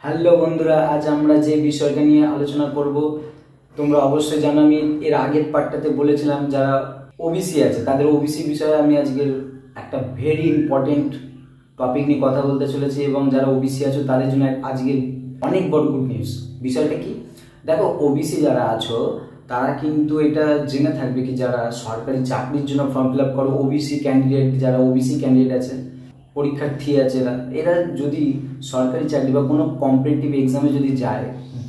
Hello বন্ধুরা, আজ আমরা যে বিষয়টা নিয়ে আলোচনা করব তোমরা অবশ্যই জানো। আমি এর আগের পার্টটাতে বলেছিলাম যারা ওবিসি আছে তাদের ওবিসি বিষয়ে আমি আজকের একটা ভেরি ইম্পর্টেন্ট টপিক নিয়ে কথা বলতে চলেছি, এবং যারা ওবিসি আছো তাদের জন্য আজকের অনেক বড় গুড নিউজ। বিষয়টা কি দেখো, ওবিসি যারা আছো তারা কিন্তু এটা জেনে থাকবে কি যারা সরকারি চাকরির জন্য ফর্ম ফিল আপ করো, ওবিসি ক্যান্ডিডেট যারা ওবিসি ক্যান্ডিডেট আছে, পরীক্ষার্থী আছে, এরা যদি সরকারি চাকরি বা কোনো কম্পিটিটিভ এক্সামে যদি যায়,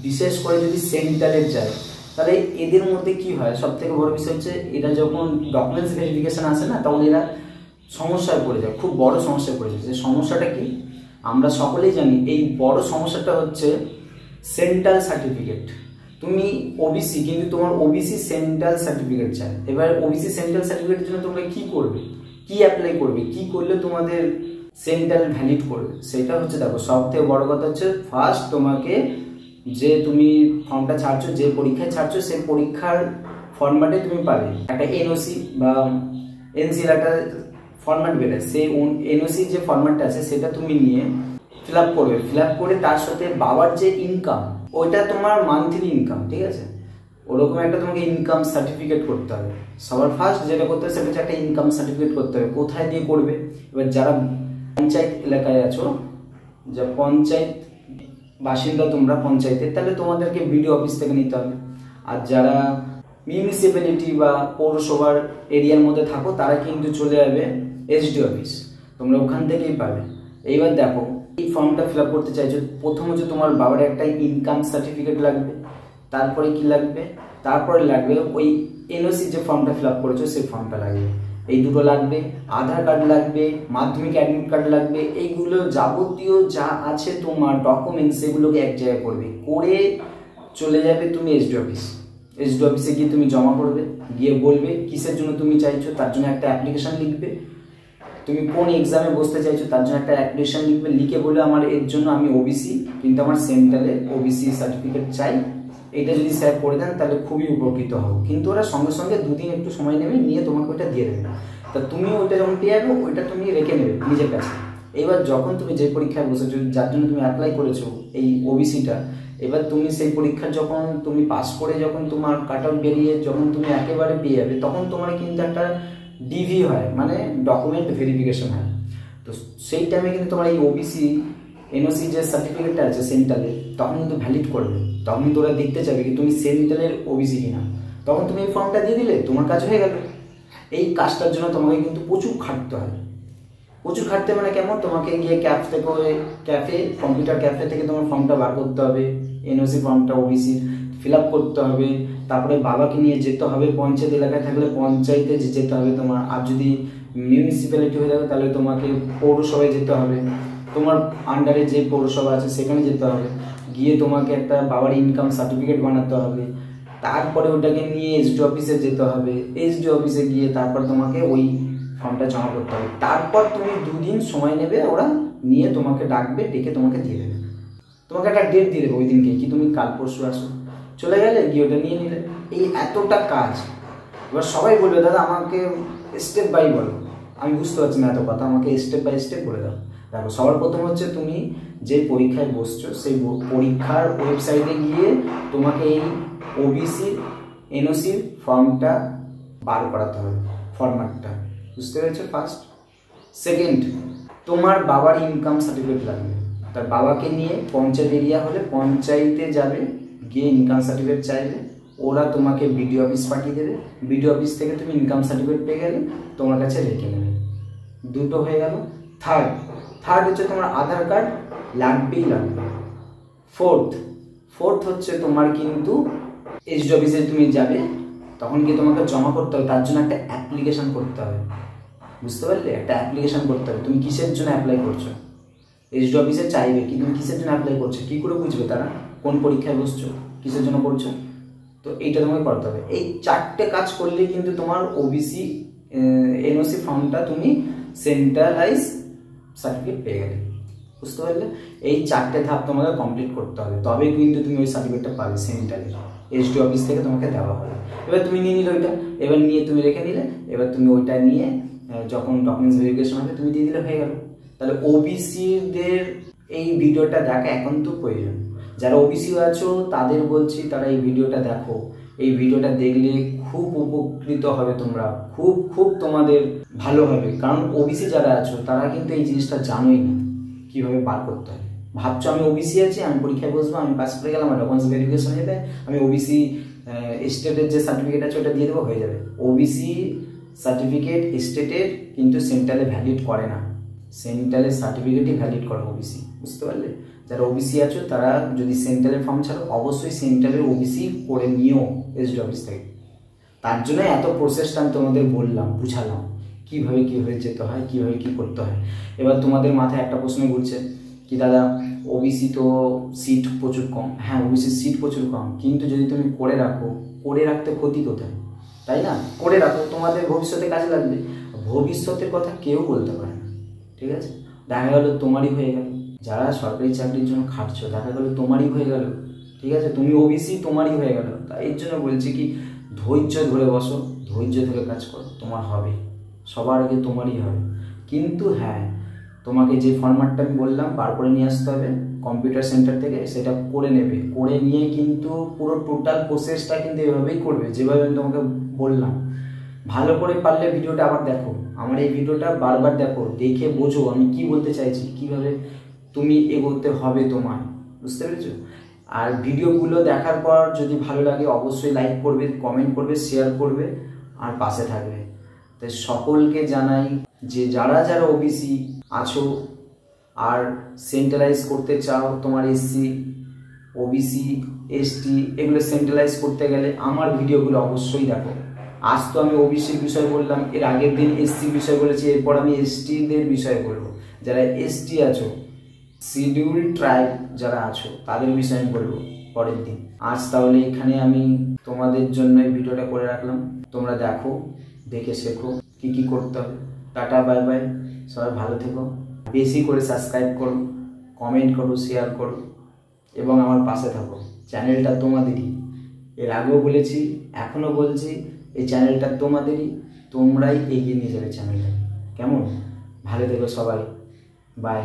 বিশেষ করে যদি সেন্ট্রালের যায়, তাহলে এদের মধ্যে কি হয়, সব থেকে বড় বিষয় হচ্ছে এরা যখন ডকুমেন্টস ভেরিফিকেশন আসে না, তখন এরা সমস্যায় পড়ে যায়, খুব বড় সমস্যায় পড়ে যায়। যে সমস্যাটা কি আমরা সকলেই জানি, এই বড় সমস্যাটা হচ্ছে সেন্ট্রাল সার্টিফিকেট। তুমি ওবিসি কিন্তু তোমার ওবিসি সেন্ট্রাল সার্টিফিকেট চাই। এবার ওবিসি সেন্ট্রাল সার্টিফিকেটের জন্য তোমরা কি করবে, কি অ্যাপ্লাই করবে, কি করলে তোমাদের সেন্ট্রাল ভ্যালিড করবে, সেটা হচ্ছে দেখো সব থেকে বড় কথা হচ্ছে ফার্স্ট তোমাকে যে তুমি ফর্মটা ছাড়ছো, যে পরীক্ষায় ছাড়ছো সেই পরীক্ষার ফরম্যাটে তুমি পাবে একটা এনওসি বা এনসির একটা ফরম্যাট বেরোয়, সেই এনওসি যে ফরম্যাটটা আছে সেটা তুমি নিয়ে ফিল আপ করবে। ফিল আপ করে তার সাথে বাবার যে ইনকাম, ওইটা তোমার মান্থলি ইনকাম, ঠিক আছে, ওরকম একটা তোমাকে ইনকাম সার্টিফিকেট করতে হবে। সবার ফার্স্ট যেটা করতে হবে সেটা হচ্ছে একটা ইনকাম সার্টিফিকেট করতে হবে। কোথায় দিয়ে করবে, এবার যারা পঞ্চায়েত এলাকায় আছো, যা পঞ্চায়েত বাসিন্দা তোমরা পঞ্চায়েতে, তাহলে তোমাদেরকে বিডিও অফিস থেকে নিতে হবে। আর যারা মিউনিসিপ্যালিটি বা পৌরসভার এরিয়ার মধ্যে থাকো তারা কিন্তু চলে যাবে এসডি অফিস, তোমরা ওখান থেকেই পাবে। এইবার দেখো এই ফর্মটা ফিল আপ করতে চাইছো, প্রথম হচ্ছে তোমার বাবার একটা ইনকাম সার্টিফিকেট লাগবে, তারপরে কি লাগবে, তারপরে লাগবে ওই এনওসি যে ফর্মটা ফিল আপ করেছো সেই ফর্মটা লাগবে, এই দুটো লাগবে। আধার কার্ড লাগবে, মাধ্যমিক অ্যাডমিট কার্ড লাগবে। এইগুলো যাবতীয় যা আছে তোমার ডকুমেন্টস সেগুলোকে এক জায়গায় করবে, করে চলে যাবে তুমি এসডি অফিস। এসডি অফিসে গিয়ে তুমি জমা করবে, গিয়ে বলবে কিসের জন্য তুমি চাইছো, তার জন্য একটা অ্যাপ্লিকেশন লিখবে। তুমি কোন এক্সামে বসতে চাইছো তার জন্য একটা অ্যাপ্লিকেশন লিখবে, লিখে বলে আমার এর জন্য আমি ওবিসি, কিন্তু আমার সেন্ট্রালে ওবিসি সার্টিফিকেট চাই, এটা যদি স্যার করে দেন তাহলে খুবই উপকৃত হবো। কিন্তু ওরা সঙ্গে সঙ্গে দুদিন একটু সময় নেবে, নিয়ে তোমাকে ওইটা দিয়ে দেবে। তা তুমি ওইটা যখন পেয়ে যাবে ওইটা তুমি রেখে নেবে নিজের কাছে। এবার যখন তুমি যে পরীক্ষায় বসেছো, যার জন্য তুমি অ্যাপ্লাই করেছো এই ওবিসিটা, এবার তুমি সেই পরীক্ষা যখন তুমি পাস করে যখন তোমার কাট আউট বেরিয়ে যখন তুমি একেবারে পেয়ে যাবে, তখন তোমার কিন্তু একটা ডিভি হয়, মানে ডকুমেন্ট ভেরিফিকেশন হয়। তো সেই টাইমে কিন্তু তোমার এই ওবিসি এনওসি যে সার্টিফিকেটটা আছে সেন্ট্রালের, তখন কিন্তু ভ্যালিড করবে। তখন কিন্তু ওরা দেখতে চাবে কি তুমি সেন্ট্রালের ওবিসি কিনা। তখন তুমি এই ফর্মটা দিয়ে দিলে, তোমার কাজ হয়ে গেল। এই কাজটার জন্য তোমাকে কিন্তু প্রচুর খাটতে হয়। প্রচুর খাটতে মানে কেমন, তোমাকে গিয়ে কম্পিউটার ক্যাফে থেকে তোমার ফর্মটা বার করতে হবে, এনওসি ফর্মটা ওবিসি ফিল আপ করতে হবে। তারপরে বাবাকে নিয়ে যেতে হবে, পঞ্চায়েত এলাকায় থাকলে পঞ্চায়েতে যেতে হবে তোমার। আর যদি মিউনিসিপ্যালিটি হয়ে যাবে তাহলে তোমাকে পৌরসভায় যেতে হবে, তোমার আন্ডারে যে পৌরসভা আছে সেখানে যেতে হবে। গিয়ে তোমাকে একটা বাবার ইনকাম সার্টিফিকেট বানাতে হবে, তারপরে ওটাকে নিয়ে এসডি অফিসে যেতে হবে। এসডি অফিসে গিয়ে তারপর তোমাকে ওই ফর্মটা জমা করতে হবে। তারপর তুমি দুদিন সময় নেবে, ওরা নিয়ে তোমাকে ডাকবে, ডেকে তোমাকে দিয়ে দেবে। তোমাকে একটা ডেট দিয়ে দেবে ওই দিনকে, কি তুমি কাল পরশু আসো। চলে গেলে গিয়ে ওটা নিয়ে নিলে, এই এতটা কাজ। এবার সবাই বলবে দাদা আমাকে স্টেপ বাই বলো, আমি বুঝতে পারছি না এত কথা, আমাকে স্টেপ বাই স্টেপ বলে দাও। দেখো সবার প্রথম হচ্ছে তুমি যে পরীক্ষায় বসছো সেই পরীক্ষার ওয়েবসাইটে গিয়ে তোমাকে এই ওবিসি এনওসির ফর্মটা বার করাতে হবে, ফরম্যাটটা, বুঝতে পেরেছো ফার্স্ট। সেকেন্ড, তোমার বাবার ইনকাম সার্টিফিকেট লাগবে। তার বাবাকে নিয়ে পঞ্চায়েত এরিয়া হলে পঞ্চায়েতে যাবে, গিয়ে ইনকাম সার্টিফিকেট চাইবে, ওরা তোমাকে বিডিও অফিস পাঠিয়ে দেবে। বিডিও অফিস থেকে তুমি ইনকাম সার্টিফিকেট পেয়ে গেলে তোমার কাছে রেখে নেবে। দুটো হয়ে গেল। থার্ড হচ্ছে তোমার আধার কার্ড লাগবেই লাগবে। ফোর্থ হচ্ছে তোমার কিন্তু এসডি অফিসে তুমি যাবে, তখন কি তোমাকে জমা করতে হবে, তার জন্য একটা অ্যাপ্লিকেশন করতে হবে, বুঝতে পারলে, একটা অ্যাপ্লিকেশন করতে হবে। তুমি কিসের জন্য অ্যাপ্লাই করছো, এসডি অফিসে চাইবে কি তুমি কিসের জন্য অ্যাপ্লাই করছো, কী করে বুঝবে তারা কোন পরীক্ষায় বসছো, কিসের জন্য করছো। তো এইটা তোমাকে করতে হবে। এই চারটে কাজ করলে কিন্তু তোমার ওবিসি এনওসি ফর্মটা তুমি সেন্ট্রালাইজ সার্টিফিকেট পেয়ে গেলে, বুঝতে পারলে। এই চারটে ধাপ তোমাকে কমপ্লিট করতে হবে, তবে কিন্তু তুমি ওই সার্টিফিকেটটা পাবে সেন্ট্রালের এসডি অফিস থেকে তোমাকে দেওয়া হবে। এবার তুমি নিয়ে নিলে ওইটা, এবার নিয়ে তুমি রেখে নিলে, এবার তুমি ওইটা নিয়ে যখন ডকুমেন্টস ভেরিফিকেশন হবে তুমি দিয়ে দিলে, হয়ে গেল। তাহলে ওবিসিদের এই ভিডিওটা দেখা একান্ত প্রয়োজন। যারা ওবিসি আছো তাদের বলছি, তারা এই ভিডিওটা দেখো। এই ভিডিওটা দেখলে খুব উপকৃত হবে তোমরা, খুব খুব তোমাদের ভালো হবে। কারণ ওবিসি যারা আছো তারা কিন্তু এই জিনিসটা জানোই না কীভাবে বার করতে হয়। ভাবছো আমি ওবিসি আছি, আমি পরীক্ষায় বসবো, আমি পাস করে গেলাম, আমার ডকুমেন্টস ভেরিফিকেশন হয়ে যাবে, আমি ওবিসি স্টেটের যে সার্টিফিকেট আছে ওটা দিয়ে দেবো, হয়ে যাবে। ওবিসি সার্টিফিকেট স্টেটের কিন্তু সেন্ট্রালে ভ্যালিড করে না, সেন্ট্রালের সার্টিফিকেটই ভ্যালিড করে ওবিসি, বুঝতে পারলে? যারা ওবিসি আছো তারা যদি সেন্ট্রালের ফর্ম ছাড়ো অবশ্যই সেন্ট্রালের ওবিসি করে নিও এসডি অফিস থেকে। তার জন্য এত প্রসেসটা আমি তোমাদের বললাম, বুঝালাম কীভাবে যেতে হয়, কীভাবে কী করতে হয়। এবার তোমাদের মাথায় একটা প্রশ্ন ঘুরছে কি, দাদা ওবিসি তো সিট প্রচুর কম। হ্যাঁ, ওবিসির সিট প্রচুর কম, কিন্তু যদি তুমি করে রাখো, করে রাখতে ক্ষতি কোথায়, তাই না? করে রাখো, তোমাদের ভবিষ্যতে কাজে লাগবে। ভবিষ্যতের কথা কেউ বলতে পারে না, ঠিক আছে? দেখা গেল তোমারই হয়ে গেল, যারা সরকারি চাকরির জন্য খাটছো দেখা গেল তোমারই হয়ে গেল, ঠিক আছে? তুমি ওবিসি, তোমারই হয়ে গেল। তাই এর জন্য বলছি কি, ধৈর্য ধরে বসো, ধৈর্য ধরে কাজ করো, তোমার হবে, সবার আগে তোমারই হবে। কিন্তু হ্যাঁ, তোমাকে যে ফরম্যাটটা আমি বললাম বার করে নিয়ে আসতে হবে কম্পিউটার সেন্টার থেকে, সেটা করে নেবে। করে নিয়ে কিন্তু পুরো টোটাল প্রসেসটা কিন্তু এভাবেই করবে যেভাবে আমি তোমাকে বললাম। ভালো করে পারলে ভিডিওটা আবার দেখো, আমার এই ভিডিওটা বারবার দেখো, দেখে বোঝো আমি কি বলতে চাইছি, কিভাবে তুমি এগোতে হবে তোমার, বুঝতে পেরেছো? আর ভিডিওগুলো দেখার পর যদি ভালো লাগে অবশ্যই লাইক করবে, কমেন্ট করবে, শেয়ার করবে আর পাশে থাকবে। তাই সকলকে জানাই যে যারা যারা ওবিসি আছো আর সেন্ট্রালাইজ করতে চাও, তোমার এসসি, ওবিসি, এসটি এগুলো সেন্ট্রালাইজ করতে গেলে আমার ভিডিওগুলো অবশ্যই দেখো। আজ তো আমি ওবিসির বিষয় বললাম, এর আগের দিন এসসির বিষয় বলেছি, এরপর আমি এসটিদের বিষয় বলবো। যারা এসটি আছো, শিডিউল ট্রাইব যারা আছো তাদের বিষয়ে আমি বলবো পরের দিন। আজ তাহলে এখানে আমি তোমাদের জন্য এই ভিডিওটা করে রাখলাম, তোমরা দেখো, দেখে শেখো কি কি করতে হবে। টাটা, বাই বাই, সবাই ভালো থেকো। বেশি করে সাবস্ক্রাইব করো, কমেন্ট করো, শেয়ার করো এবং আমার পাশে থাকো। চ্যানেলটা তোমাদেরই, এর আগেও বলেছি, এখনও বলছি, এই চ্যানেলটা তোমাদেরই, তোমরাই এগিয়ে নিয়ে যাবে চ্যানেলটা। কেমন? ভালো থেকো সবাই, বাই।